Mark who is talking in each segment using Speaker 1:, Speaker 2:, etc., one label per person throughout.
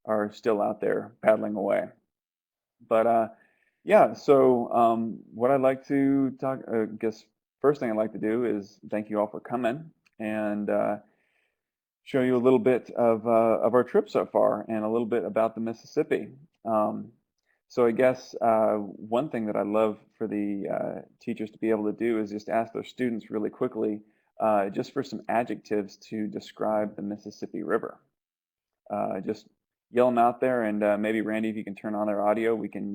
Speaker 1: are still out there paddling away. But yeah, so what I'd like to talk, guess first thing I'd like to do is thank you all for coming and show you a little bit of our trip so far and a little bit about the Mississippi. Um, so I guess one thing that I'd love for the teachers to be able to do is just ask their students really quickly, just for some adjectives to describe the Mississippi River. Just yell them out there, and maybe Randy, if you can turn on their audio, we can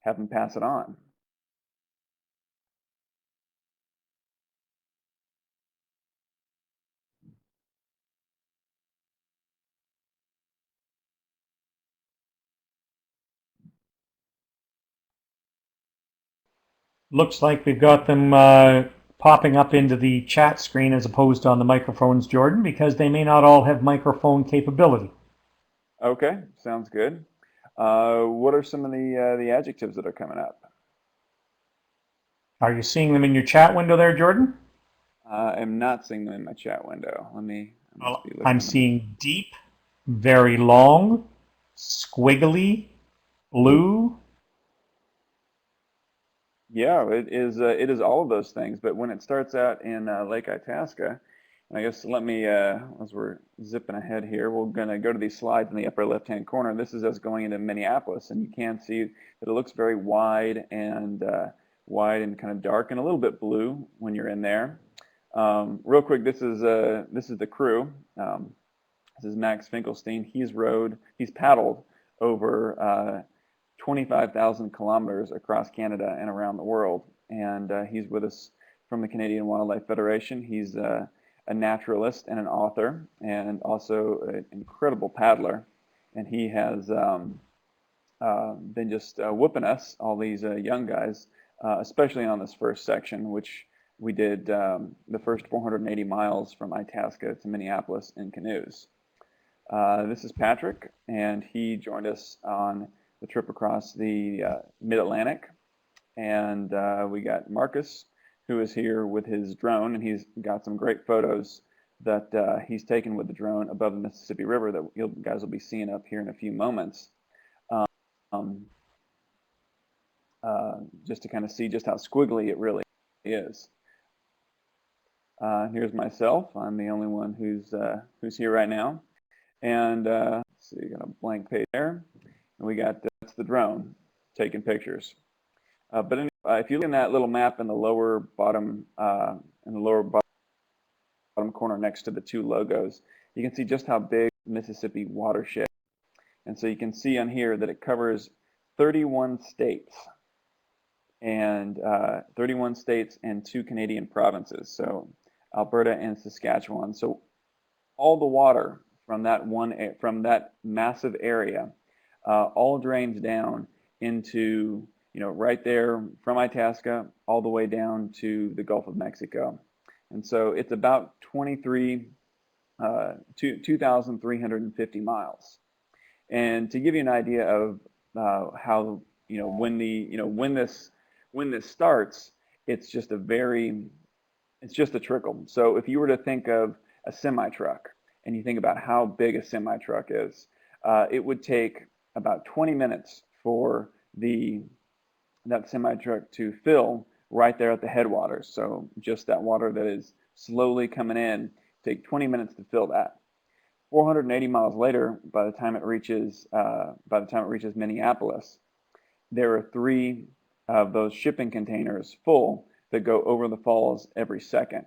Speaker 1: have them pass it on.
Speaker 2: Looks like we've got them popping up into the chat screen as opposed to on the microphones, Jordan, because they may not all have microphone capability.
Speaker 1: Okay, sounds good. What are some of the adjectives that are coming up?
Speaker 2: Are you seeing them in your chat window there, Jordan?
Speaker 1: I'm not seeing them in my chat window. I must
Speaker 2: Well,
Speaker 1: be
Speaker 2: I'm
Speaker 1: looking in the.
Speaker 2: seeing deep, very long, squiggly, blue.
Speaker 1: Yeah, it is. It is all of those things. But when it starts out in Lake Itasca, and I guess let me, as we're zipping ahead here, we're gonna go to these slides in the upper left-hand corner. This is us going into Minneapolis, and you can see that it looks very wide and kind of dark and a little bit blue when you're in there. Real quick, this is the crew. This is Max Finkelstein. He's paddled over 25,000 kilometers across Canada and around the world. And he's with us from the Canadian Wildlife Federation. He's a naturalist and an author, and also an incredible paddler. And he has been just whooping us, all these young guys, especially on this first section, which we did the first 480 miles from Itasca to Minneapolis in canoes. This is Patrick, and he joined us on the trip across the mid-Atlantic. And we got Marcus, who is here with his drone, and he's got some great photos that he's taken with the drone above the Mississippi River that you guys will be seeing up here in a few moments. Um, just to kind of see just how squiggly it really is. Here's myself. I'm the only one who's here right now. And let's see, got a blank page there. And we got that's the drone taking pictures. But anyway, if you look in that little map in the lower bottom corner next to the two logos, you can see just how big the Mississippi watershed. And so you can see on here that it covers 31 states and 31 states and 2 Canadian provinces, so Alberta and Saskatchewan. So all the water from that massive area all drains down into, right there from Itasca all the way down to the Gulf of Mexico. And so it's about 2,350 miles. And to give you an idea of how, when this starts, it's just a trickle. So if you were to think of a semi truck and you think about how big a semi truck is, it would take about 20 minutes for that semi truck to fill right there at the headwaters. So just that water that is slowly coming in, take 20 minutes to fill that. 480 miles later, by the time it reaches Minneapolis, there are 3 of those shipping containers full that go over the falls every second.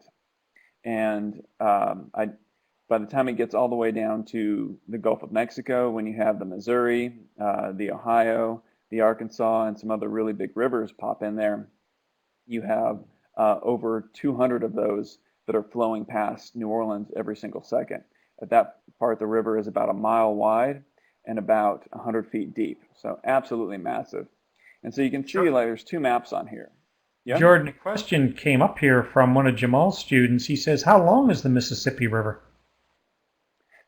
Speaker 1: And by the time it gets all the way down to the Gulf of Mexico, when you have the Missouri, the Ohio, the Arkansas, and some other really big rivers pop in there, you have over 200 of those that are flowing past New Orleans every single second. At that part, the river is about a mile wide and about 100 feet deep, so absolutely massive. And so you can see like there's 2 maps on here. Yeah.
Speaker 2: Jordan, a question came up here from one of Jamal's students. He says, how long is the Mississippi River?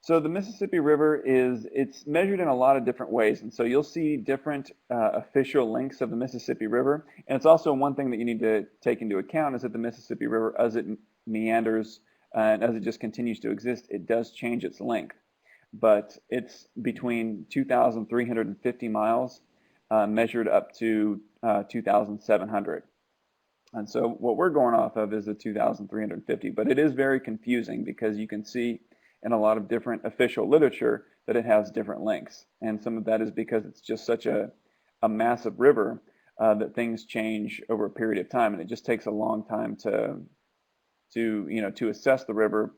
Speaker 1: So the Mississippi River it's measured in a lot of different ways. And so you'll see different official lengths of the Mississippi River. And it's also one thing that you need to take into account is that the Mississippi River, as it meanders and as it just continues to exist, it does change its length. but it's between 2,350 miles measured up to 2,700. And so what we're going off of is the 2,350, but it is very confusing because you can see in a lot of different official literature that it has different lengths. And some of that is because it's just such a massive river that things change over a period of time. And it just takes a long time to assess the river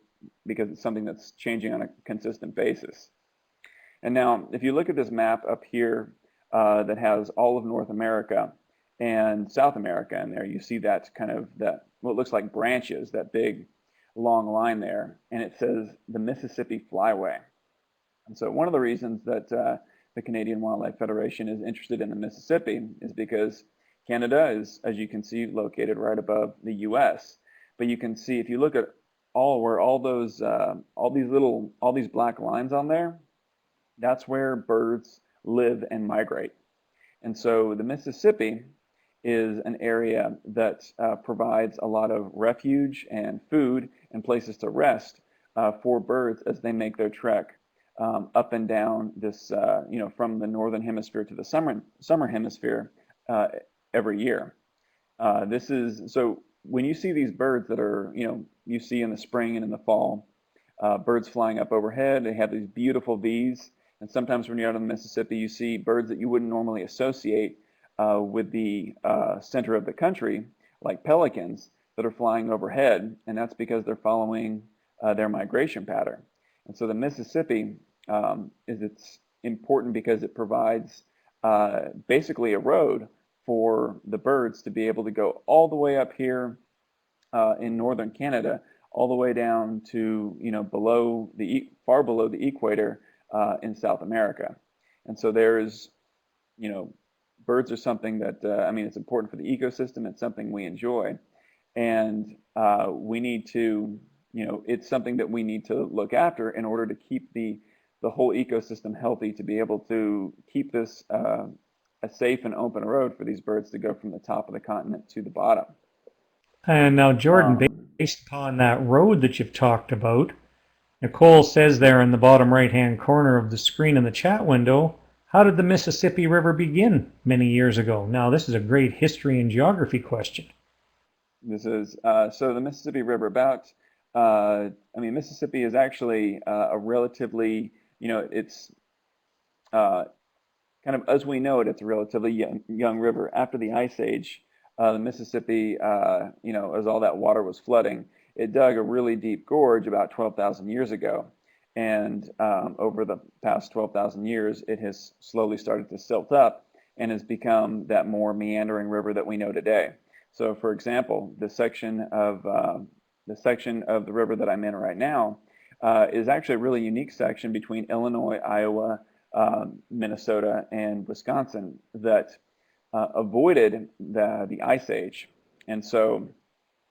Speaker 1: because it's something that's changing on a consistent basis. And now, if you look at this map up here that has all of North America and South America in there, you see that kind of that what looks like branches, that big long line there, and it says the Mississippi Flyway. And so one of the reasons that the Canadian Wildlife Federation is interested in the Mississippi is because Canada is, as you can see, located right above the U.S. But you can see if you look at all these black lines on there, that's where birds live and migrate. And so the Mississippi is an area that provides a lot of refuge and food and places to rest for birds as they make their trek up and down this, from the northern hemisphere to the summer hemisphere every year. This is so when you see these birds that are, you see in the spring and in the fall, birds flying up overhead. They have these beautiful V's. And sometimes when you're out in the Mississippi, you see birds that you wouldn't normally associate with the center of the country, like pelicans that are flying overhead. And that's because they're following their migration pattern. And so the Mississippi it's important because it provides basically a road for the birds to be able to go all the way up here in northern Canada, all the way down to far below the equator in South America. And so there's, birds are something that it's important for the ecosystem. It's something we enjoy, and we need to, it's something that we need to look after in order to keep the whole ecosystem healthy, to be able to keep this a safe and open road for these birds to go from the top of the continent to the bottom.
Speaker 2: And now, Jordan,
Speaker 1: Um,
Speaker 2: based upon that road that you've talked about, Nicole says there in the bottom right-hand corner of the screen in the chat window, how did the Mississippi River begin many years ago? Now, this is a great history and geography question.
Speaker 1: This is so the Mississippi River. Mississippi is actually a relatively, it's kind of as we know it, it's a relatively young river. After the Ice Age, the Mississippi, as all that water was flooding, it dug a really deep gorge about 12,000 years ago. And over the past 12,000 years, it has slowly started to silt up and has become that more meandering river that we know today. So, for example, the section of the river that I'm in right now is actually a really unique section between Illinois, Iowa, Minnesota, and Wisconsin that avoided the Ice Age. And so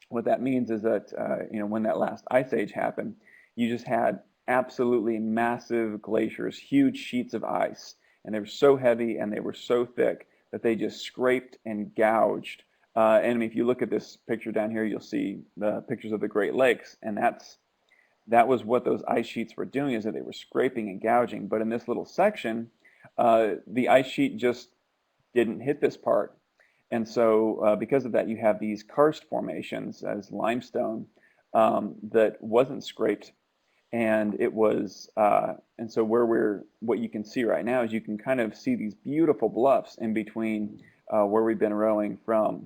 Speaker 1: what that means is that, when that last Ice Age happened, you just had absolutely massive glaciers, huge sheets of ice, and they were so heavy and they were so thick that they just scraped and gouged. If you look at this picture down here, you'll see the pictures of the Great Lakes, and that was what those ice sheets were doing, is that they were scraping and gouging. But in this little section, the ice sheet just didn't hit this part. And so because of that, you have these karst formations as limestone that wasn't scraped. And it was, and so what you can see right now is you can kind of see these beautiful bluffs in between where we've been rowing for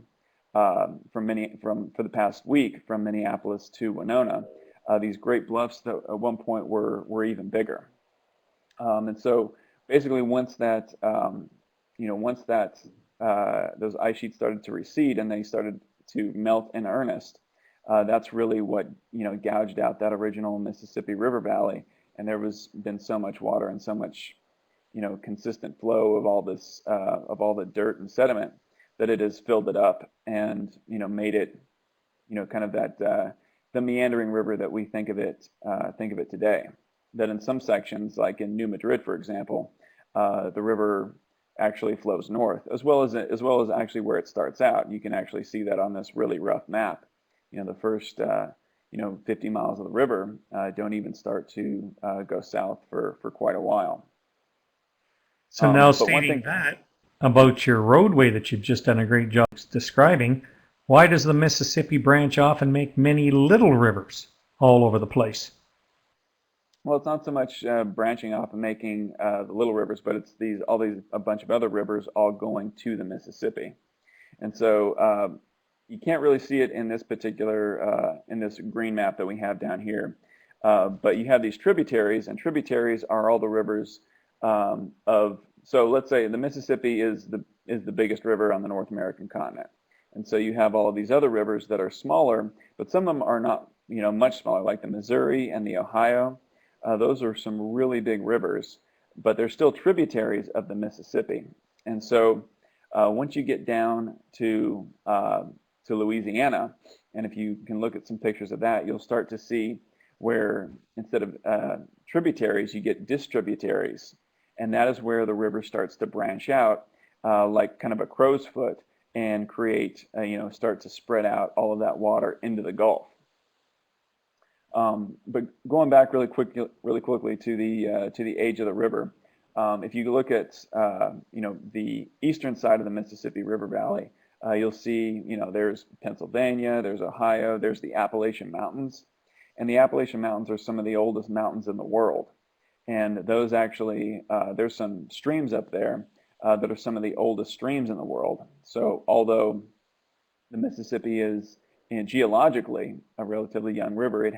Speaker 1: the past week from Minneapolis to Winona. These great bluffs that at one point were even bigger. And so basically once that those ice sheets started to recede and they started to melt in earnest, that's really what gouged out that original Mississippi River Valley, and there was been so much water and so much consistent flow of all this of all the dirt and sediment that it has filled it up and made it kind of that the meandering river that we think of it today. That in some sections, like in New Madrid, for example, the river actually flows north, as well as actually where it starts out. You can actually see that on this really rough map. The first 50 miles of the river don't even start to go south for quite a while.
Speaker 2: So now
Speaker 1: But one
Speaker 2: stating
Speaker 1: thing,
Speaker 2: that about your roadway that you've just done a great job describing, why does the Mississippi branch off and make many little rivers all over the place?
Speaker 1: well, it's not so much branching off and making the little rivers, but it's a bunch of other rivers all going to the Mississippi. And so you can't really see it in this particular, in this green map that we have down here. But you have these tributaries, and tributaries are all the rivers so let's say the Mississippi is the biggest river on the North American continent. And so you have all of these other rivers that are smaller, but some of them are not, much smaller, like the Missouri and the Ohio. Those are some really big rivers, but they're still tributaries of the Mississippi. And so once you get down to Louisiana, and if you can look at some pictures of that, you'll start to see where instead of tributaries, you get distributaries, and that is where the river starts to branch out like kind of a crow's foot and create, start to spread out all of that water into the Gulf. But going back really quickly to the age of the river, if you look at the eastern side of the Mississippi River Valley, you'll see there's Pennsylvania, there's Ohio, there's the Appalachian Mountains, and the Appalachian Mountains are some of the oldest mountains in the world. And those actually, there's some streams up there that are some of the oldest streams in the world. So although the Mississippi is geologically a relatively young river,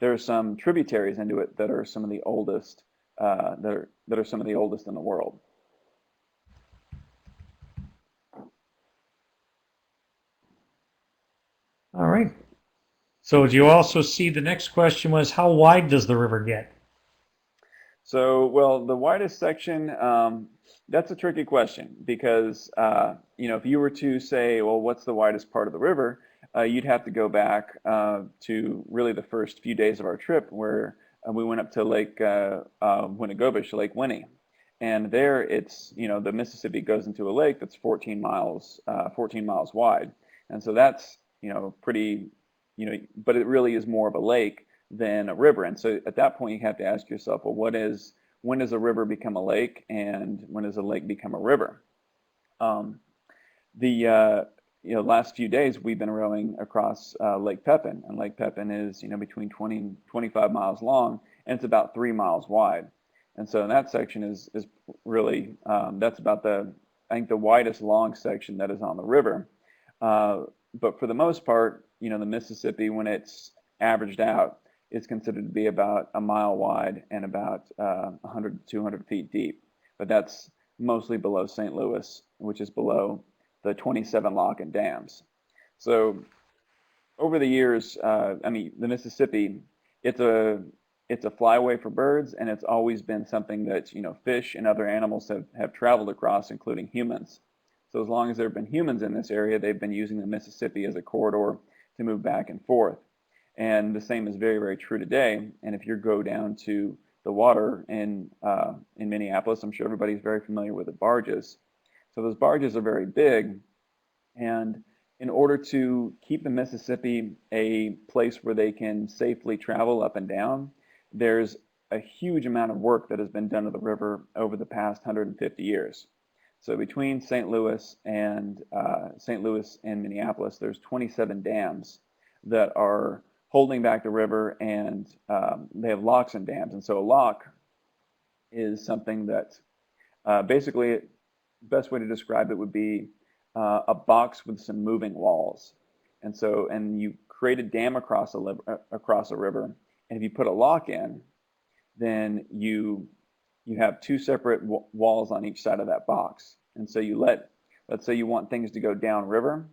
Speaker 1: there are some tributaries into it that are some of the oldest that are some of the oldest in the world.
Speaker 2: All right. So do you also see the next question was how wide does the river get?
Speaker 1: So, well, the widest section, that's a tricky question because, if you were to say, well, what's the widest part of the river, you'd have to go back to really the first few days of our trip where we went up to Lake Winnegobish, Lake Winnie. And there it's, the Mississippi goes into a lake that's 14 miles wide. And so that's, pretty, but it really is more of a lake than a river. And so at that point, you have to ask yourself, well, when does a river become a lake and when does a lake become a river? The last few days we've been rowing across Lake Pepin, and Lake Pepin is between 20 and 25 miles long, and it's about 3 miles wide. And so that section is really that's about I think the widest long section that is on the river. But for the most part, the Mississippi, when it's averaged out, is considered to be about a mile wide and about 100 to 200 feet deep. But that's mostly below St. Louis, which is below the 27 lock and dams. So over the years, the Mississippi, it's a flyway for birds, and it's always been something that fish and other animals have traveled across, including humans. So as long as there have been humans in this area, they've been using the Mississippi as a corridor to move back and forth. And the same is very, very true today. And if you go down to the water in Minneapolis, I'm sure everybody's very familiar with the barges. So those barges are very big, and in order to keep the Mississippi a place where they can safely travel up and down, there's a huge amount of work that has been done to the river over the past 150 years. So between St. Louis and Minneapolis, there's 27 dams that are holding back the river, and they have locks and dams. And so a lock is something that basically, the best way to describe it would be a box with some moving walls. And so, and you create a dam across a river, and if you put a lock in, then you have two separate walls on each side of that box. And so let's say you want things to go downriver,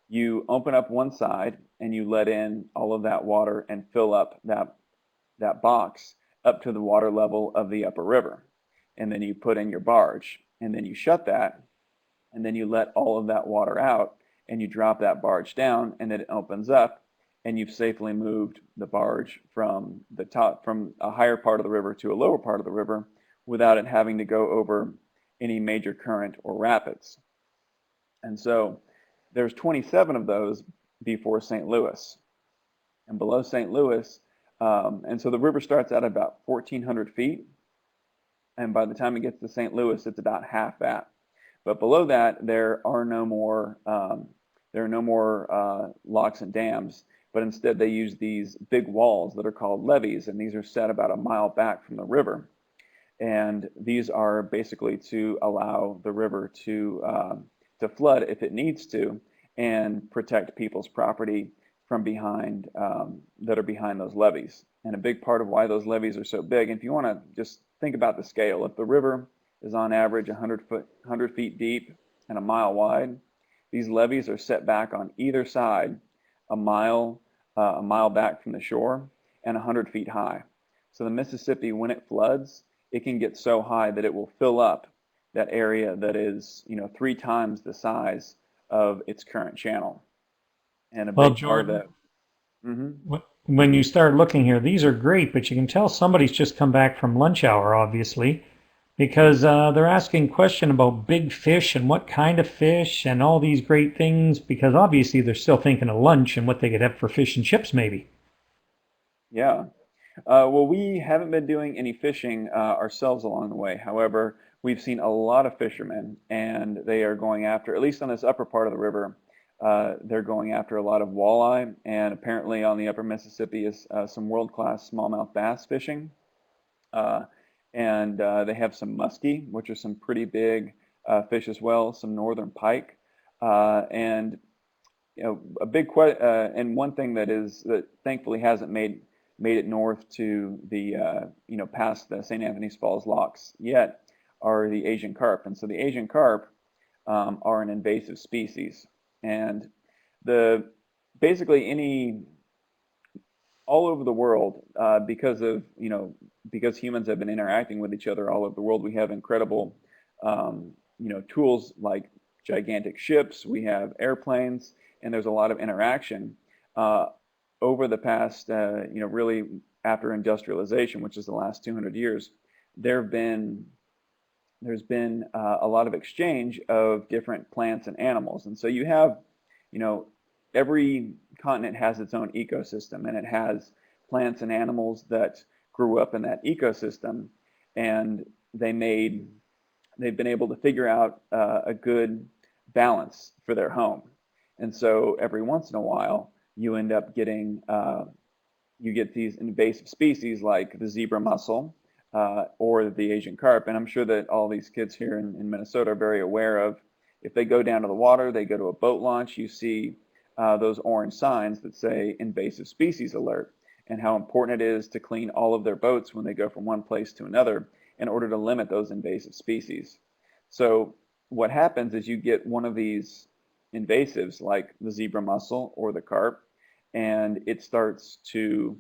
Speaker 1: you open up one side and you let in all of that water and fill up that box up to the water level of the upper river. And then you put in your barge, and then you shut that, and then you let all of that water out, and you drop that barge down, and then it opens up, and you've safely moved the barge from a higher part of the river to a lower part of the river without it having to go over any major current or rapids. And so there's 27 of those before St. Louis. and below St. Louis. And so the river starts at about 1,400 feet, and by the time it gets to St. Louis, it's about half that. But below that, there are no more locks and dams, but instead they use these big walls that are called levees, and these are set about a mile back from the river. And these are basically to allow the river to flood if it needs to, and protect people's property from behind that are behind those levees. And a big part of why those levees are so big, and if you want to just think about the scale, if the river is on average 100 feet deep and a mile wide, these levees are set back on either side a mile back from the shore and 100 feet high. So the Mississippi, when it floods, it can get so high that it will fill up that area that is, 3 times the size of its current channel. And a
Speaker 2: Well,
Speaker 1: big part of
Speaker 2: Jordan,
Speaker 1: that. Hmm.
Speaker 2: when you start looking here, these are great, but you can tell somebody's just come back from lunch hour, obviously, because they're asking question about big fish and what kind of fish and all these great things, because obviously they're still thinking of lunch and what they could have for fish and chips, maybe.
Speaker 1: Yeah. Well, we haven't been doing any fishing ourselves along the way. However, we've seen a lot of fishermen, and they are going after, at least on this upper part of the river, they're going after a lot of walleye, and apparently on the upper Mississippi is some world-class smallmouth bass fishing. Uh, and they have some muskie, which are some pretty big fish as well, some northern pike, and a big and one thing that thankfully hasn't made it north to the past the St. Anthony's Falls locks yet are the Asian carp. And so the Asian carp are an invasive species, and the basically any all over the world because humans have been interacting with each other all over the world. We have incredible tools like gigantic ships. We have airplanes, and there's a lot of interaction uh, over the past really after industrialization, which is the last 200 years. There have been there's been a lot of exchange of different plants and animals. And so you have, you know, every continent has its own ecosystem, and it has plants and animals that grew up in that ecosystem, and they made they've been able to figure out a good balance for their home. And so every once in a while, you end up getting you get these invasive species like the zebra mussel or the Asian carp. And I'm sure that all these kids here in Minnesota are very aware of if they go down to the water, they go to a boat launch, you see those orange signs that say invasive species alert, and how important it is to clean all of their boats when they go from one place to another in order to limit those invasive species. So what happens is you get one of these invasives like the zebra mussel or the carp, and it starts to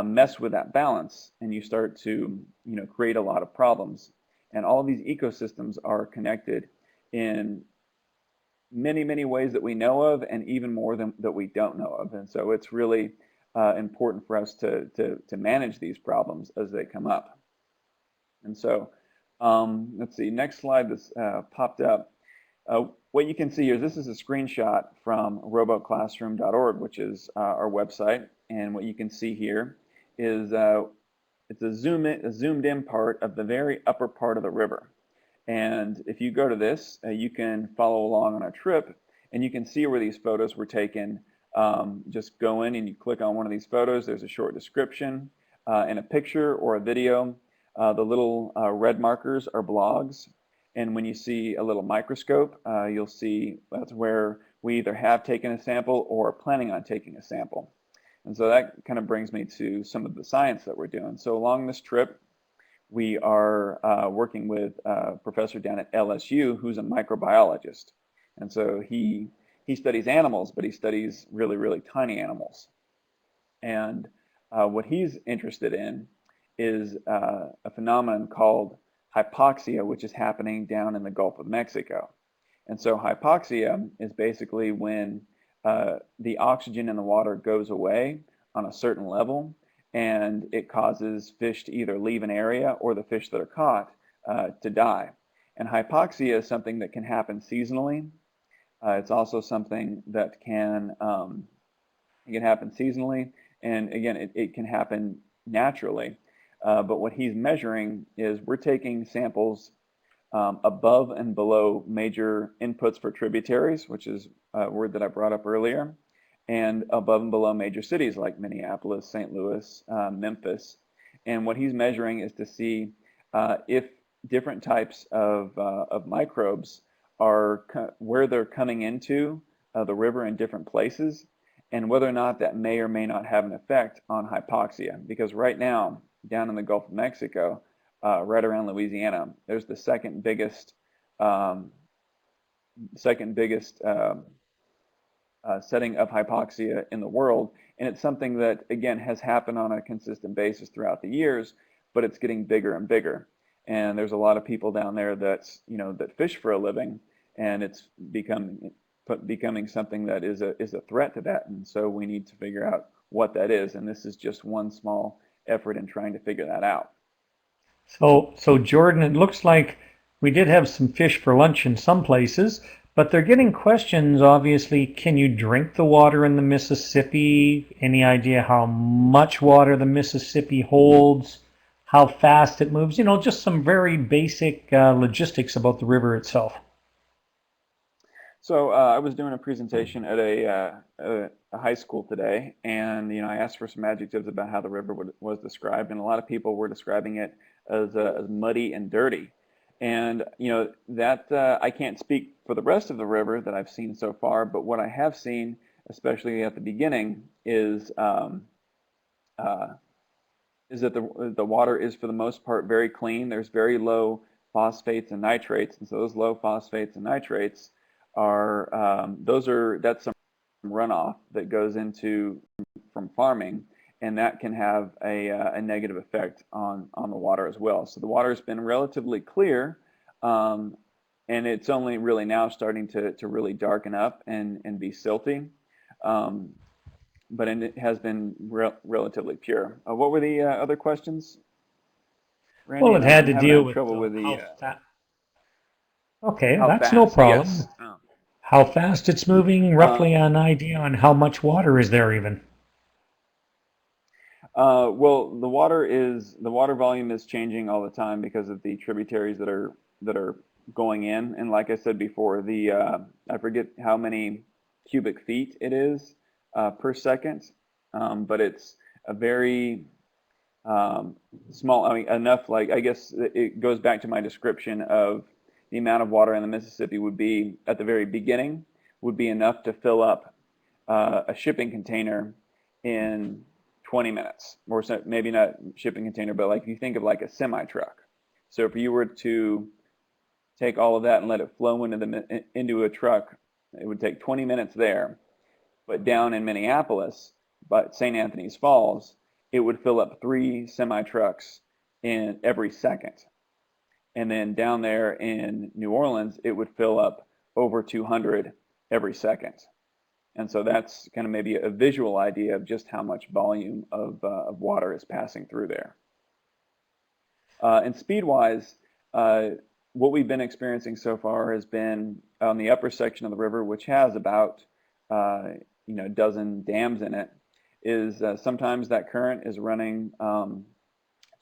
Speaker 1: mess with that balance, and you start to create a lot of problems. And all of these ecosystems are connected in many, many ways that we know of, and even more than that we don't know of. And so it's really important for us to manage these problems as they come up. And so let's see, next slide that's popped up. What you can see here is this is a screenshot from robotclassroom.org, which is our website. And what you can see here is it's a zoomed in part of the very upper part of the river. And if you go to this, you can follow along on our trip, and you can see where these photos were taken. Just go in and you click on one of these photos. There's a short description and a picture or a video. The little red markers are blogs. And when you see a little microscope, you'll see that's where we either have taken a sample or are planning on taking a sample. And so that kind of brings me to some of the science that we're doing. So along this trip, we are working with a professor down at LSU who's a microbiologist. And so he studies animals, but he studies really, really tiny animals. And what he's interested in is a phenomenon called hypoxia, which is happening down in the Gulf of Mexico. And so hypoxia is basically when the oxygen in the water goes away on a certain level, and it causes fish to either leave an area or the fish that are caught to die. And hypoxia is something that can happen seasonally. It's also something that can it can happen seasonally, And again, it can happen naturally. But what he's measuring is we're taking samples above and below major inputs for tributaries, which is a word that I brought up earlier, and above and below major cities like Minneapolis, St. Louis, Memphis. And what he's measuring is to see if different types of microbes are where they're coming into the river in different places, and whether or not that may or may not have an effect on hypoxia. Because right now, down in the Gulf of Mexico, right around Louisiana, there's the um, second biggest setting of hypoxia in the world, and it's something that again has happened on a consistent basis throughout the years, but it's getting bigger and bigger. And there's a lot of people down there that fish for a living, and it's becoming something that is a threat to that. And so we need to figure out what that is, and this is just one small effort in trying to figure that out.
Speaker 2: So Jordan, it looks like we did have some fish for lunch in some places, but they're getting questions, obviously. Can you drink the water in the Mississippi? Any idea how much water the Mississippi holds? How fast it moves? Just some very basic logistics about the river itself.
Speaker 1: So I was doing a presentation at a high school today, and I asked for some adjectives about how the river was described, and a lot of people were describing it as muddy and dirty. And that I can't speak for the rest of the river that I've seen so far, but what I have seen, especially at the beginning, uh, is that the water is for the most part very clean. There's very low phosphates and nitrates, and so those low phosphates and nitrates that's some runoff that goes into from farming, and that can have a negative effect on the water as well. So the water has been relatively clear, um, and it's only really now starting to really darken up and be silty. Um, but it has been relatively pure. What were the other questions, Randy?
Speaker 2: Well, it
Speaker 1: I'm
Speaker 2: had to
Speaker 1: having
Speaker 2: deal with
Speaker 1: trouble with the
Speaker 2: how fast. Okay,
Speaker 1: how
Speaker 2: that's no
Speaker 1: fast.
Speaker 2: problem.
Speaker 1: Yes.
Speaker 2: How fast it's moving,
Speaker 1: Uh,
Speaker 2: roughly an idea on how much water is there even.
Speaker 1: well, the water volume is changing all the time because of the tributaries that are going in. And like I said before, the I forget how many cubic feet it is per second, but it's a very um, small. I mean, enough. Like I guess it goes back to my description of the amount of water in the Mississippi would be at the very beginning would be enough to fill up a shipping container in 20 minutes, or so, maybe not shipping container, but like if you think of like a semi truck. So if you were to take all of that and let it flow into a truck, it would take 20 minutes there. But down in Minneapolis, but St. Anthony's Falls, it would fill up 3 semi trucks in every second. And then down there in New Orleans, it would fill up over 200 every second. And so that's kind of maybe a visual idea of just how much volume of water is passing through there. And speed-wise, uh, what we've been experiencing so far has been on the upper section of the river, which has about uh, a dozen dams in it, is sometimes that current is running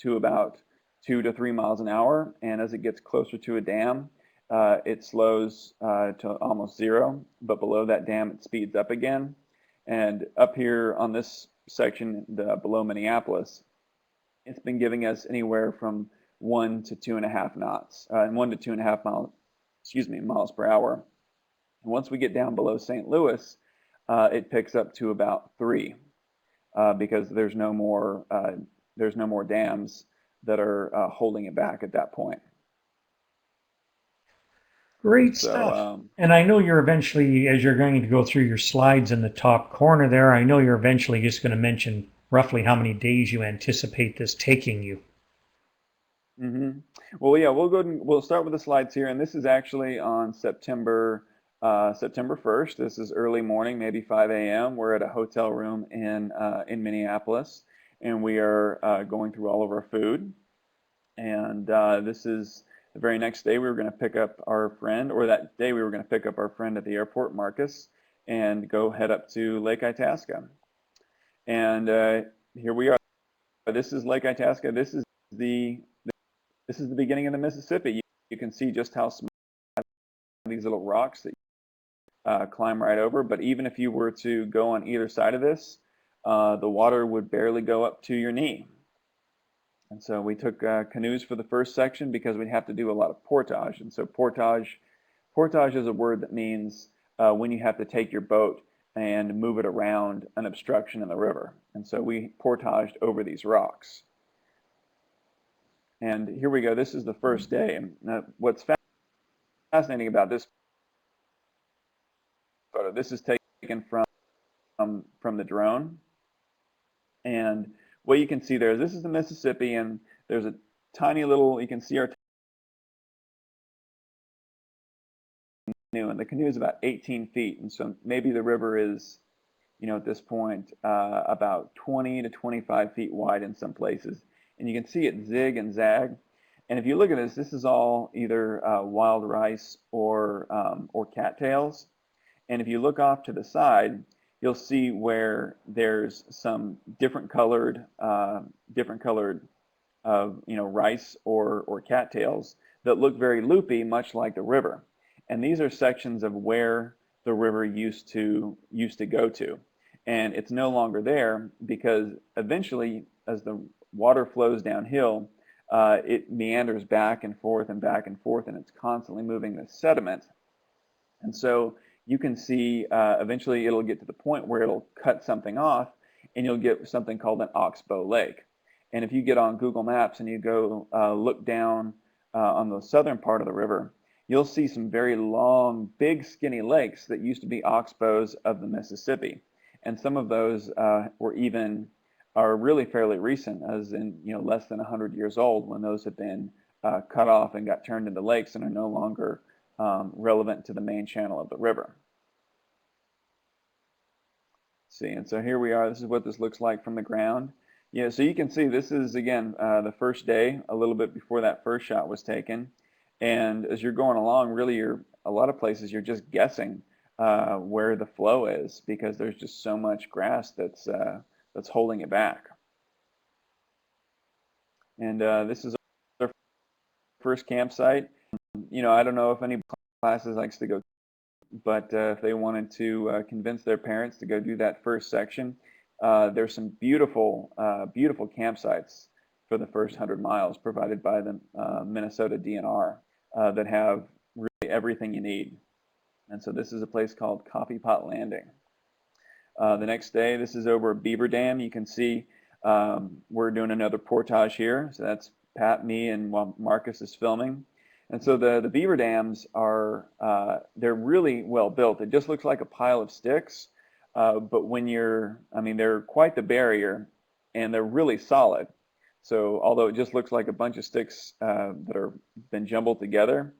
Speaker 1: to about 2 to 3 miles an hour, and as it gets closer to a dam, it slows to almost zero, but below that dam, it speeds up again. And up here on this section, below Minneapolis, it's been giving us anywhere from 1 to 2.5 knots, and 1 to 2.5 miles, miles per hour. And once we get down below St. Louis, it picks up to about 3, because there's no more dams that are holding it back at that point.
Speaker 2: Great
Speaker 1: So
Speaker 2: stuff. And I know you're eventually, as you're going to go through your slides in the top corner there, I know you're eventually just going to mention roughly how many days you anticipate this taking you.
Speaker 1: hmm Well, yeah, we'll start with the slides here, and this is actually on September 1st. This is early morning, maybe 5 a.m. We're at a hotel room in Minneapolis, and we are going through all of our food. And this is the very next day we were going to pick up our friend, or that day we were going to pick up our friend at the airport, Marcus, and go head up to Lake Itasca. And here we are. This is Lake Itasca. The this is the beginning of the Mississippi. You can see just how small these little rocks that climb right over. But even if you were to go on either side of this, the water would barely go up to your knee. And so we took canoes for the first section because we'd have to do a lot of portage. And so portage is a word that means when you have to take your boat and move it around an obstruction in the river. And so we portaged over these rocks. And here we go. This is the first day. And what's fascinating about this photo, this is taken from the drone. And what you can see there is this is the Mississippi, and there's a tiny little, you can see our canoe, and the canoe is about 18 feet. And so maybe the river is, at this point, about 20 to 25 feet wide in some places. And you can see it zig and zag. And if you look at this is all either wild rice or cattails. And if you look off to the side, you'll see where there's some different colored rice or cattails that look very loopy, much like the river. And these are sections of where the river used to go to. And it's no longer there because eventually, as the water flows downhill, it meanders back and forth, and it's constantly moving the sediment. And so you can see eventually it'll get to the point where it'll cut something off, and you'll get something called an oxbow lake. And if you get on Google Maps and you go look down on the southern part of the river, you'll see some very long, big, skinny lakes that used to be oxbows of the Mississippi. And some of those are really fairly recent, as in less than 100 years old, when those have been cut off and got turned into lakes and are no longer relevant to the main channel of the river. See, and so here we are. This is what this looks like from the ground. So you can see this is, again, the first day, a little bit before that first shot was taken. And as you're going along, really, a lot of places you're just guessing where the flow is, because there's just so much grass that's holding it back. And this is our first campsite. I don't know if any classes likes to go, but if they wanted to convince their parents to go do that first section, there's some beautiful campsites for the first 100 miles provided by the Minnesota DNR that have really everything you need. And so this is a place called Coffee Pot Landing. The next day, this is over Beaver Dam. You can see we're doing another portage here. So that's Pat, me, and Marcus is filming. And so the beaver dams they're really well built. It just looks like a pile of sticks, but they're quite the barrier, and they're really solid. So although it just looks like a bunch of sticks that are been jumbled together,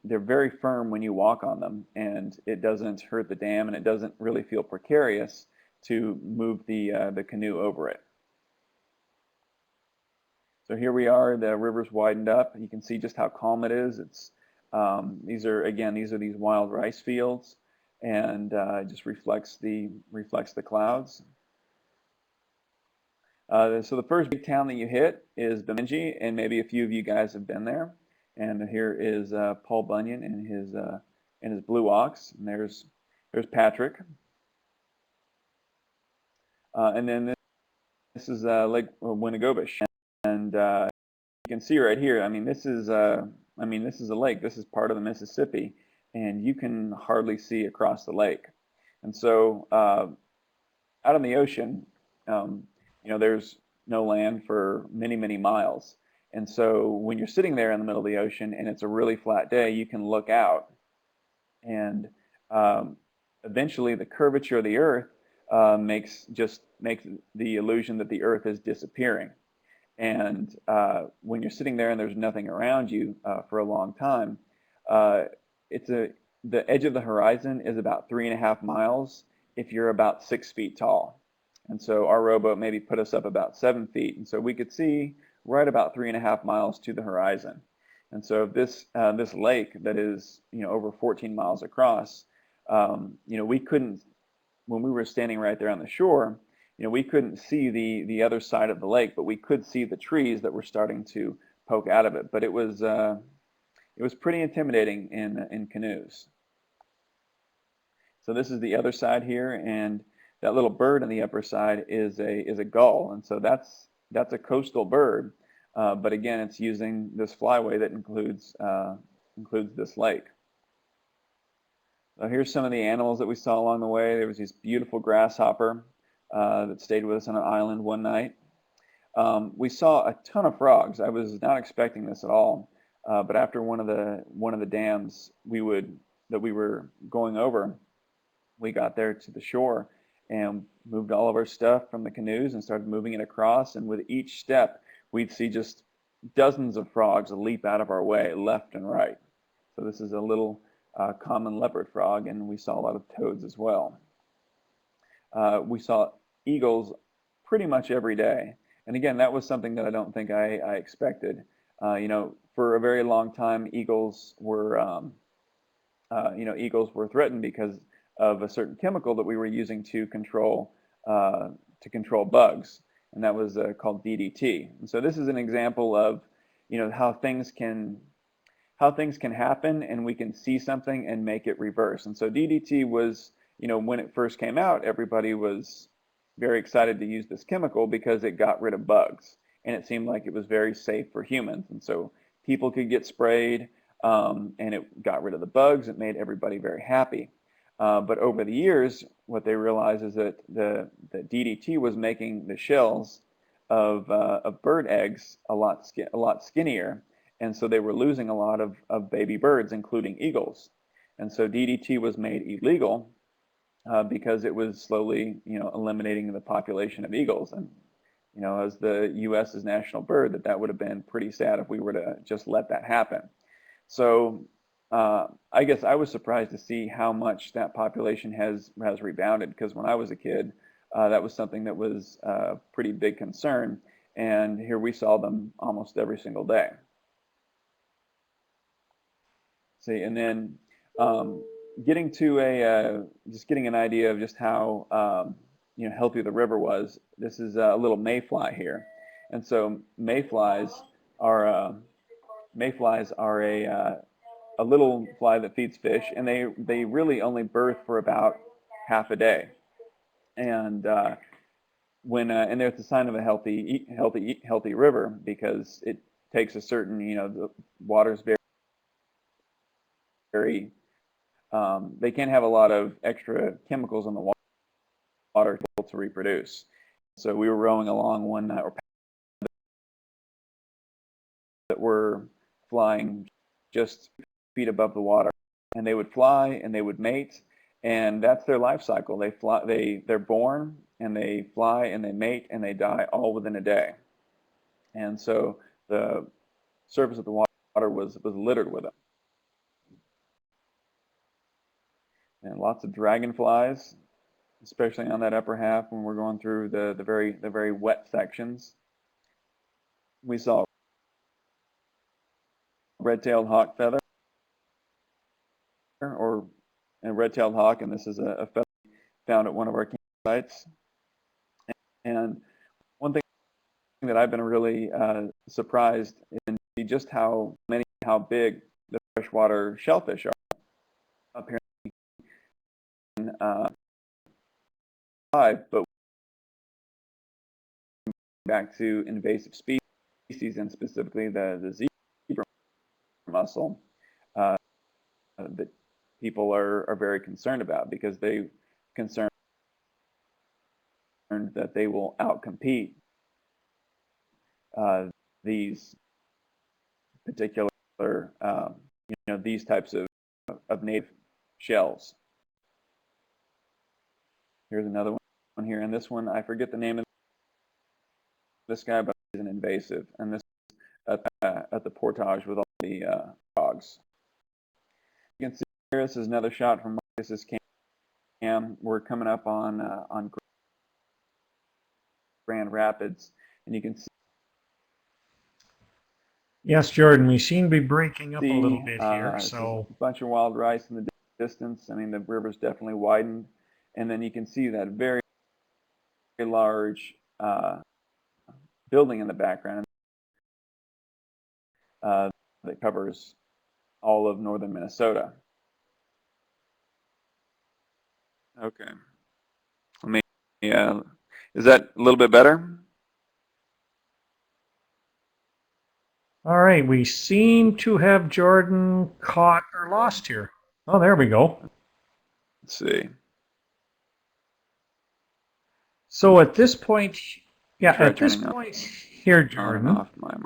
Speaker 1: they're very firm when you walk on them, and it doesn't hurt the dam, and it doesn't really feel precarious to move the canoe over it. So here we are. The river's widened up. You can see just how calm it is. It's these are these wild rice fields, and it just reflects the clouds. So the first big town that you hit is Bemidji, and maybe a few of you guys have been there. And here is Paul Bunyan and his blue ox, and there's Patrick. And then this is Lake Winnegobish, and you can see right here. This is a lake. This is part of the Mississippi, and you can hardly see across the lake. And so out on the ocean, there's no land for many, many miles. And so when you're sitting there in the middle of the ocean and it's a really flat day, you can look out, and eventually the curvature of the earth makes the illusion that the earth is disappearing. And when you're sitting there and there's nothing around you for a long time, the edge of the horizon is about 3.5 miles if you're about 6 feet tall. And so our rowboat maybe put us up about 7 feet, and so we could see right about 3.5 miles to the horizon. And so this lake that is over 14 miles across, we couldn't, when we were standing right there on the shore, we couldn't see the other side of the lake, but we could see the trees that were starting to poke out of it. But it was pretty intimidating in canoes. So this is the other side here, and that little bird on the upper side is a gull, and so that's a coastal bird. But again, it's using this flyway that includes this lake. So here's some of the animals that we saw along the way. There was this beautiful grasshopper that stayed with us on an island one night. We saw a ton of frogs. I was not expecting this at all, but after one of the dams that we were going over, we got there to the shore and moved all of our stuff from the canoes and started moving it across. And with each step, we'd see just dozens of frogs leap out of our way, left and right. So this is a little common leopard frog, and we saw a lot of toads as well. We saw eagles pretty much every day. And again, that was something that I don't think I expected. For a very long time, eagles were threatened because of a certain chemical that we were using to control bugs, and that was called DDT. And so this is an example of how things can happen, and we can see something and make it reverse. And so DDT was, when it first came out, everybody was very excited to use this chemical because it got rid of bugs, and it seemed like it was very safe for humans. And so people could get sprayed, and it got rid of the bugs. It made everybody very happy. But over the years, what they realized is that the DDT was making the shells of bird eggs a lot skinnier, and so they were losing a lot of baby birds, including eagles. And so DDT was made illegal because it was slowly, eliminating the population of eagles. And as the U.S.'s national bird, that would have been pretty sad if we were to just let that happen. So I guess I was surprised to see how much that population has rebounded, because when I was a kid, that was something that was a pretty big concern, and here we saw them almost every single day. See, and then getting to just getting an idea of just how healthy the river was. This is a little mayfly here, and so mayflies are a little fly that feeds fish, and they really only birth for about half a day. And and there's a sign of a healthy river, because it takes a certain, the water's very they can't have a lot of extra chemicals in the water to reproduce. So we were rowing along one night that were flying just feet above the water, and they would fly and they would mate, and that's their life cycle. They're born, and they fly and they mate and they die all within a day. And so the surface of the water was littered with them. And lots of dragonflies, especially on that upper half when we're going through the very wet sections. We saw red-tailed hawk feather, or a red-tailed hawk, and this is a feather found at one of our campsites. And one thing that I've been really surprised in just how big the freshwater shellfish are up here. But back to invasive species, and specifically the zebra mussel, that people are very concerned about, because they concerned that they will outcompete these particular these types of native shells. Here's another one here, and this one, I forget the name of this guy, but he's an invasive, and this is at the portage with all the frogs. You can see here, this is another shot from Marcus's cam. We're coming up on Grand Rapids, and you can see.
Speaker 2: Yes, Jordan, we seem to be breaking up a little bit here. So
Speaker 1: a bunch of wild rice in the distance. I mean, the river's definitely widened, and then you can see that very large building in the background that covers all of northern Minnesota. Okay. Let me, is that a little bit better?
Speaker 2: All right, we seem to have Jordan caught or lost here. Oh, there we go.
Speaker 1: Let's see.
Speaker 2: So at this point, yeah,
Speaker 1: Try
Speaker 2: at this
Speaker 1: turning
Speaker 2: point here,
Speaker 1: on and
Speaker 2: Jordan,
Speaker 1: off my